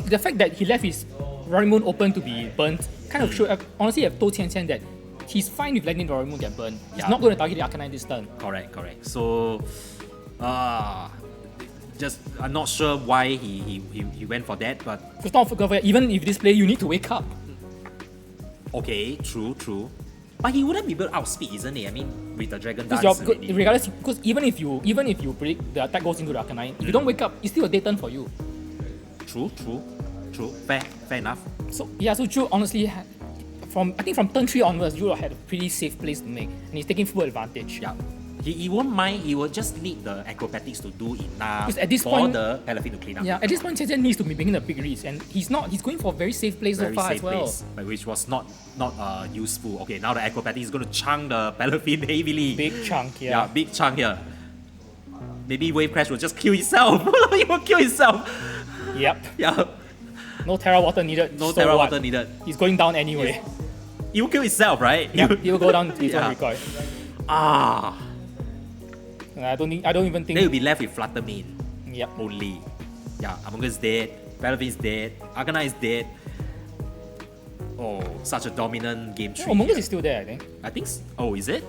the fact that he left his Roaring Moon open to be burnt kind of showed. Honestly, I've told Chien that he's fine with letting the Roaring Moon get burned. He's Yeah. not going to target the Arcanine this turn. Correct. So, just I'm not sure why he went for that, but Because not forget, even if this play, you need to wake up. okay, true. But he wouldn't be able to outspeed, isn't he? I mean, with the Dragon Dance Because already. regardless, because even if you predict the attack goes into the Arcanine, if you don't wake up, it's still a day turn for you. True. Fair enough. So yeah, so Jude honestly I think from turn 3 onwards, Jude had a pretty safe place to make, and he's taking full advantage. Yeah. He won't mind, he will just need the acrobatics to do enough Because at this for point- the Palafin to clean up. Yeah, at this point, Chien needs to be making a big risk, and he's not. He's going for a very safe play so Very far safe as well. place, but which was not useful. Okay, now the acrobatics is going to chunk the Palafin heavily. Big chunk, Yeah, yeah. big chunk here. Maybe Wave Crash will just kill itself. He will kill itself. Yep. Yeah, No Terra Water needed. no so Terra what? Water needed. He's going down anyway. He will kill itself, right? Yeah, he will go down to his Yeah. own recoil. I don't even think. Then you'll be left with Flutter Mane Yep. only. Yeah, Among Us is dead. Palafin is dead. Arcanine is dead. Oh, such a dominant game tree. Oh, Mongus here. is still there, I think. I think. Oh, is it?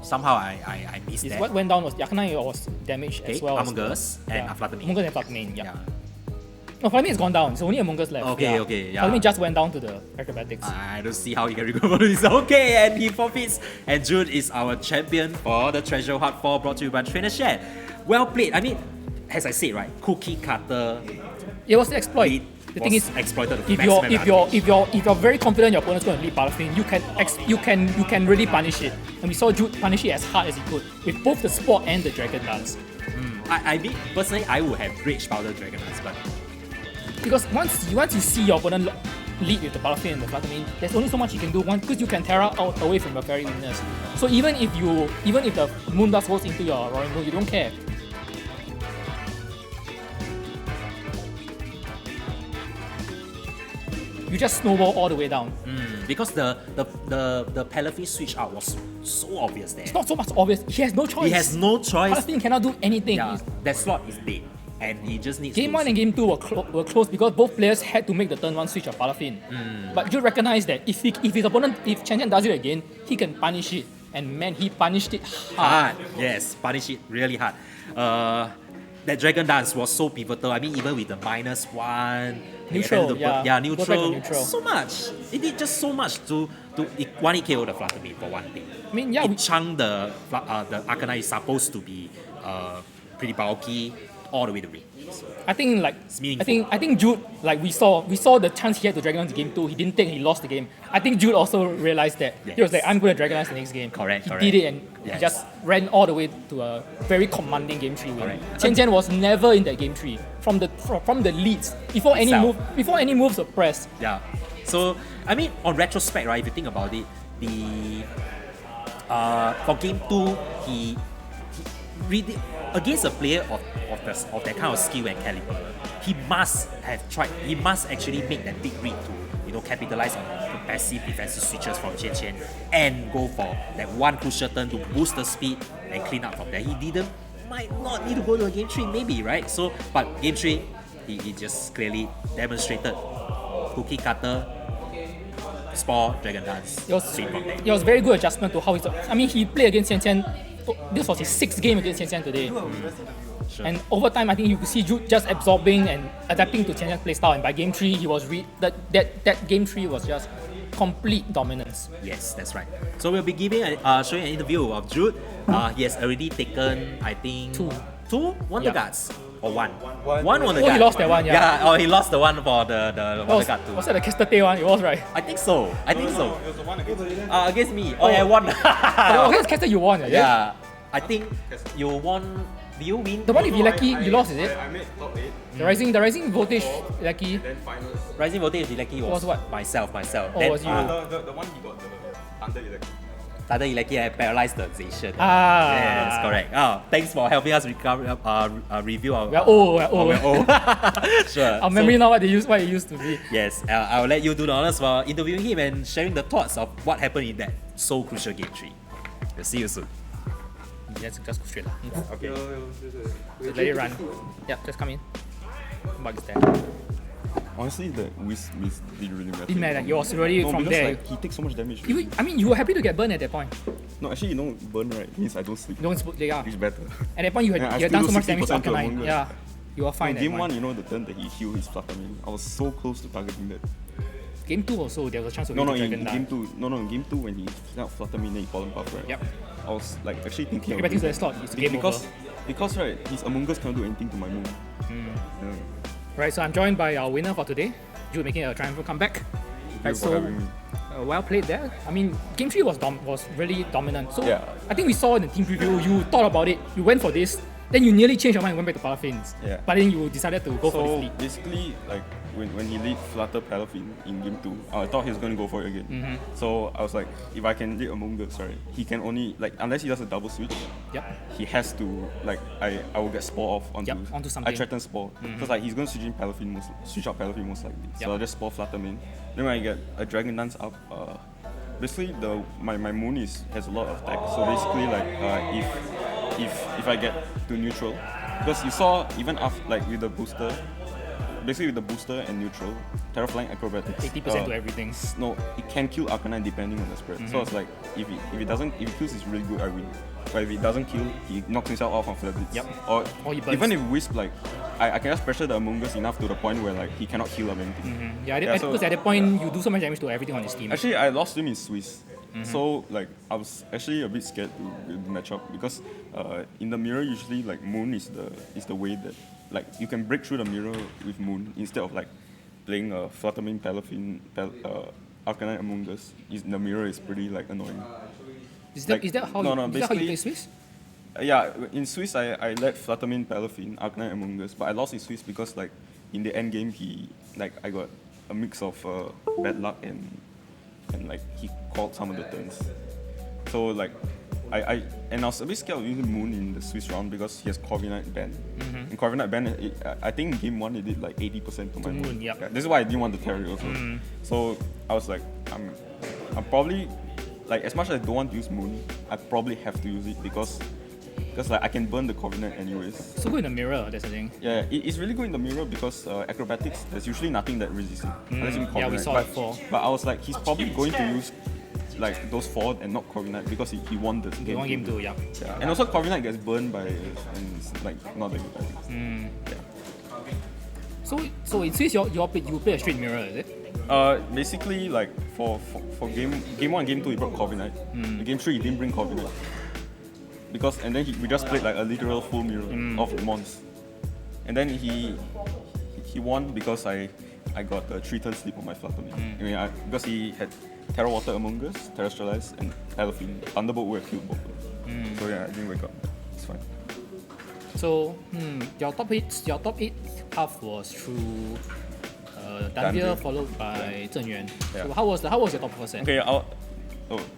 Somehow I missed It's that. what went down was Arcanine was damaged Okay, as well. Among Us and Flutter Mane. Among Us and Flutter Mane, yeah. Yeah. No, Flutter Mane has gone down. So only Among Us left. Okay, yeah. okay, yeah. Flutter Mane just went down to the acrobatics. I don't see how he can recover this. Okay, and he forfeits. And Jude is our champion for the Treasure Hut 4, brought to you by Trainer Share. Well played. I mean, as I said, right, Cookie Cutter. It was the exploit. It The thing was is, exploited to if maximum you're very confident your opponent's going to lead Palafin, you can really punish it. And we saw Jude punish it as hard as he could with both the Sport and the Dragon Dance. I mean, personally, I would have Rage Powder Dragon Dance, but Because once you see your opponent lead with the Palafin and the Flutter Mane, there's only so much you can do. One, because you can Terra out away from your Fairy Weakness. So even if the Moon Dust goes into your Roaring Moon, you don't care. You just snowball all the way down. because the Palafin switch out was so obvious there. It's not so much obvious. He has no choice. He has no choice. Palafin cannot do anything. Yeah, that slot is dead. and he just needs Game to 1 and Game 2 were close because both players had to make the turn 1 switch of Palafin. But Jude recognized that if his opponent, if Chien does it again, he can punish it. And man, he punished it hard. Yes, punish it really hard. That Dragon Dance was so pivotal. I mean, even with the -1, Neutral, the, yeah. neutral, Go back to neutral. so much. It did just so much to one hit KO the Fluttermane for one thing. I mean, yeah, It chunked the Arcanine is supposed to be pretty bulky all the way to ring. So, I think like It's meaningful. I think Jude, like we saw the chance he had to Dragon Dance Game 2. He didn't take, he lost the game. I think Jude also realized that. He was Yes. like, I'm going to Dragon Dance the next game. Correct, He correct. did it and Yes. he just ran all the way to a very commanding Game 3 win. Correct. Chien was never in that Game 3 from the leads before Itself. any moves were pressed. yeah. So I mean, on retrospect, right? If you think about it, for Game 2, he really against a player of that kind of skill and caliber, he must actually make that big read to capitalize on the passive defensive switches from Chien and go for that one crucial turn to boost the speed and clean up from there. He might not need to go to a Game 3 maybe, right? So but Game 3 he just clearly demonstrated cookie cutter, Spore, Dragon Dance. Straight from there. It was very good adjustment to how he played against Chien. This was his 6th game against Chien today. Sure. And over time, I think you could see Jude just absorbing and adapting to Chien's playstyle. And by Game 3, he was that Game 3 was just complete dominance. Yes, that's right. So we'll be showing an interview of Jude. He has already taken, I think, two Wonder Yeah. Guards or one. One. One Wonder Oh, he Guard. lost that one, yeah. he lost the one for the Wonder Guard too. Was that the Kestate one? It was, right? I think so. It was the one against Against me. Oh, yeah, I won. Oh, against Kestate you won, Yeah, I think you won. Do you win? The one with Ileki, you lost, is it? I made top 8. The rising voltage Ileki. Then finals. Rising Voltage Ileki was what? Myself. Oh, Then, was you? The one he got the under elect. Thunder Ileki, I paralyzed the Zacian. Ah. Yes, correct. Thanks for helping us review our. We're old. Sure. Our memory now what it used to be. Yes, I'll let you do the honors for interviewing him and sharing the thoughts of what happened in that so crucial Game 3. We'll see you soon. Let's just go straight. Okay. Let it run. Yep, just come in. Bug is there. Honestly, the whiz didn't really matter. Didn't matter. It was already No, from because there. like he takes so much damage. You were happy to get burned at that point. No, actually, you know, burn right means I don't sleep. Yeah. It's better. At that point, you Yeah, I had still done so do much damage to 60% to Arcanine. Among Us. Yeah. You were fine In at game that 1, point. you know, the turn that he healed his Fluttermane, I was so close to targeting that. Game 2 also, there was a chance to No, win the in Dragon game Dance. 2. In game 2 when he got Fluttermane and he Pollen Puff, right? Yep. I was like actually thinking. Get back to the slot. It's game over. Because right, his Among Us cannot do anything to my moon. Yeah. Right, so I'm joined by our winner for today, Jude making a triumphant comeback. Right, for so having me. well played there. I mean, Game 3 was really dominant. So Yeah. I think we saw in the team preview, you thought about it, you went for this, then you nearly changed your mind and went back to Palafins. Yeah. But then you decided to go for this So lead. basically, like when he lead Flutter Palafin in game 2, I thought he was going to go for it again. Mm-hmm. So I was like, if I can lead Among Us, right, he can only unless he does a double switch, Yep. he has to I will get Spore off onto Onto something. I threaten Spore because like he's going to switch out Palafin most likely. Yep. So I'll just Spore Fluttermane. Then when I get a Dragon Dance up, basically my moon has a lot of attack. So basically if I get to neutral, because you saw even after with the booster. Basically with the booster and neutral, Terraflying Acrobatics. 80% to everything. No, it can kill Arcanine depending on the spread. So it's like if it kills, it's really good, I win. But if it doesn't kill, he knocks himself off on Flare Blitz. Yep. Or Or he burns. even if Wisp, I can just pressure the Among Us enough to the point where he cannot heal or anything. Yeah, so- because at that point, you do so much damage to everything on his team. Actually, I lost him in Swiss. So I was actually a bit scared to match up because in the mirror usually Moon is the way that you can break through the mirror with Moon instead of playing a Fluttermane Palafin Arcanine Among Us. The mirror is pretty annoying. Is that how you play basically- Swiss? Yeah, in Swiss I led Fluttermane Palafin Arcanine Among Us, but I lost in Swiss because in the end game he I got a mix of bad luck and he called some of the turns. So I was a bit scared of using Moon in the Swiss round because he has Corviknight ban. And Corviknight ban, I think in game 1 it did 80% to my Moon, yep. Yeah, this is why I didn't want to carry also. So I was I'm probably as much as I don't want to use Moon, I probably have to use it because because like I can burn the Covenant anyways. So good in the mirror, that's the thing. Yeah, it's really good in the mirror because acrobatics, there's usually nothing that resists it. Unless you Yeah, we Covenant. saw but, before. but I was like, he's probably going to use like those 4 and not Covenant because he won this Okay, game. one game 2, yeah. Yeah. And also Covenant gets burned by and it's like not that good. I think. So in Swiss, you play a straight mirror, is it? Basically like for game 1 game 2 he brought Covenant. In game 3 he didn't bring Covenant. And then we just played like a literal full mirror of Mons. And then he won because I got a 3-turn sleep on my Flutter. Because he had Terra Water Among Us, Terrestrialize, and Elephant. Thunderbolt would have killed both of them. So yeah, I didn't wake up. It's fine. So your top 8 path was through Danvir followed by Zhen Yuan. Yeah. So how was your top 4 set? Okay,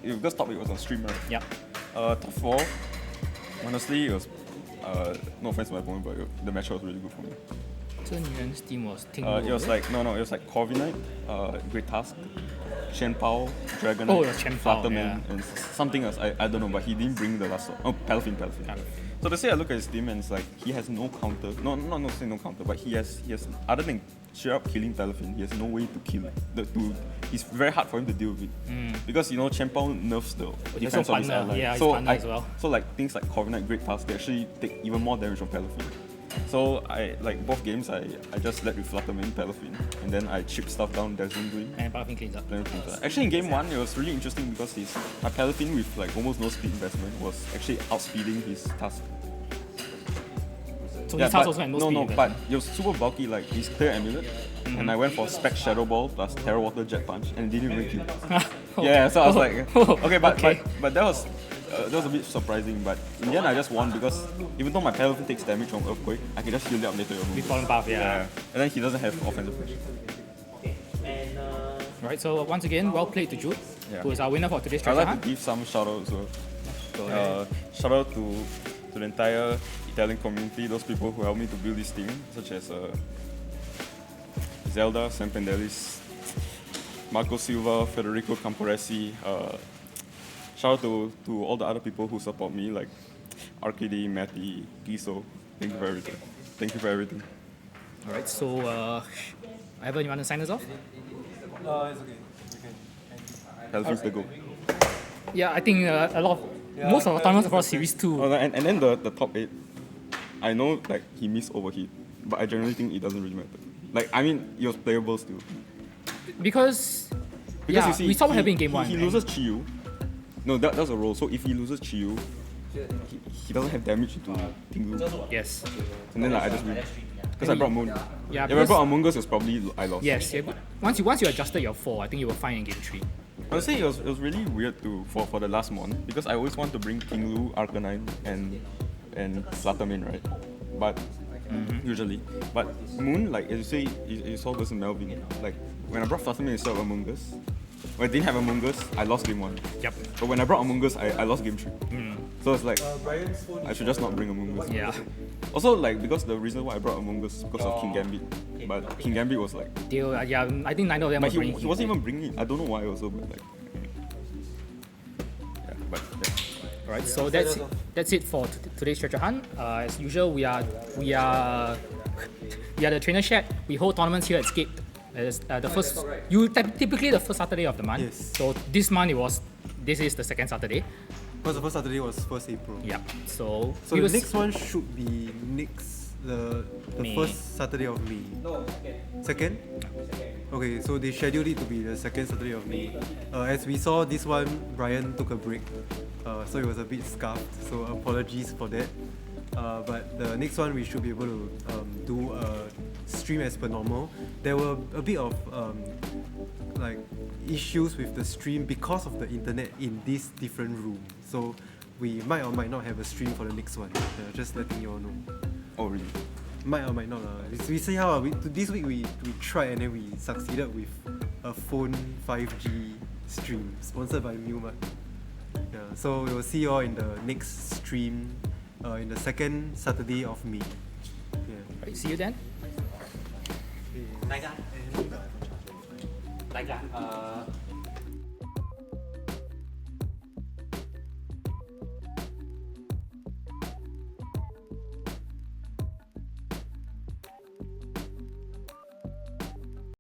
because top 8 was on stream, right? Yeah. Top 4, honestly, it was no offense to my opponent, but the match was really good for me. Zhen Yuan's team was Ting It was like it was like Corviknight, Great Task, Chien Pao, Dragon Knight, Oh, it was Chien Pao, Flutterman, and something else. I don't know, but he didn't bring the last one. Oh, Palafin. So to say, I look at his team and it's like he has no counter. Not saying no counter, but he has other than straight up killing Palafin, he has no way to kill it's very hard for him to deal with it. Because Chien Pao nerfs the defense of his ally. Yeah, so as well. So like things like Corviknight, Great Task, they actually take even more damage from Palafin. So I like both games I just led with Flutterman, Palafin, and then I chip stuff down Desmond doing. And Palafin cleans up. Actually in game 1 it was really interesting because my Palafin with like almost no speed investment was actually outspeeding his task. So his task also had no speed but investment. it was super bulky, like his clear amulet, and I went for Spec Shadow Ball plus Terra Water Jet Punch and it didn't really kill. Yeah, so I was like, okay, but that was a bit surprising, but in the end I just won because even though my Palafin takes damage from Earthquake, I can just heal it up later. With Fallen Path, yeah. And then he doesn't have offensive pressure. Right, so once again, well played to Jude, who is our winner for today's I'd treasure like hunt. to give some shout outs. Go ahead. Shout out to the entire Italian community, those people who helped me to build this team, such as Zelda, Sam Pendelis, Marco Silva, Federico Camporesi. Shout out to all the other people who support me, like RKD, Matty, Giso. Thank you for everything. Alright, so Ivan, you want to sign us off? It's okay. You can. Palfin's the goal. Yeah, I think a lot of most of the tournaments across Series 2. And then the top 8, I know like he missed overheat, but I generally think it doesn't really matter. Like I mean, it was playable still. Because you see, we saw what happened in game 1. He loses Chiyu. No, that's a roll. So if he loses Chiyu, he doesn't have damage to Tinglu. Yes. And then like I just win. Because I brought Moon. Yeah, If I brought Among Us, it's probably I lost. Yes. Yeah, once you adjusted your 4, I think you were fine in game 3. Honestly, it was really weird for the last mon because I always want to bring Tinglu, Arcanine, and Flutterman, right? But usually, but Moon, like as you say, you saw this in Melvin. Like when I brought Flutterman instead of Among Us, when I didn't have Among Us, I lost game 1. Yep. But when I brought Among Us, I lost game 3. So it's like Brian's phone I should just not bring Among Us. Yeah. Also, like because the reason why I brought Among Us is because of King Gambit, but King Gambit was like, I think neither of them but were bringing he wasn't even bringing it. I don't know why also, but like, yeah, but yeah. Alright, so that's it for today's treasure hunt. As usual, we are the trainer chat. We hold tournaments here at Skate. As the first, typically the first Saturday of the month. Yes. So this month this is the second Saturday. Because the first Saturday was 1st April. Yeah. So The next one should be the May. first Saturday of May. Second? Okay, so they scheduled it to be the second Saturday of May. As we saw, this one, Brian took a break. So it was a bit scuffed, so apologies for that. But the next one we should be able to do a stream as per normal. There were a bit of like issues with the stream because of the internet in this different room. So we might or might not have a stream for the next one. Just letting you all know. Oh really? Might or might not. We see how this week we tried and then we succeeded with a phone 5G stream sponsored by Mewmart. Yeah, so we'll see you all in the next stream in the second Saturday of May. Yeah. Right, see you then. 大家，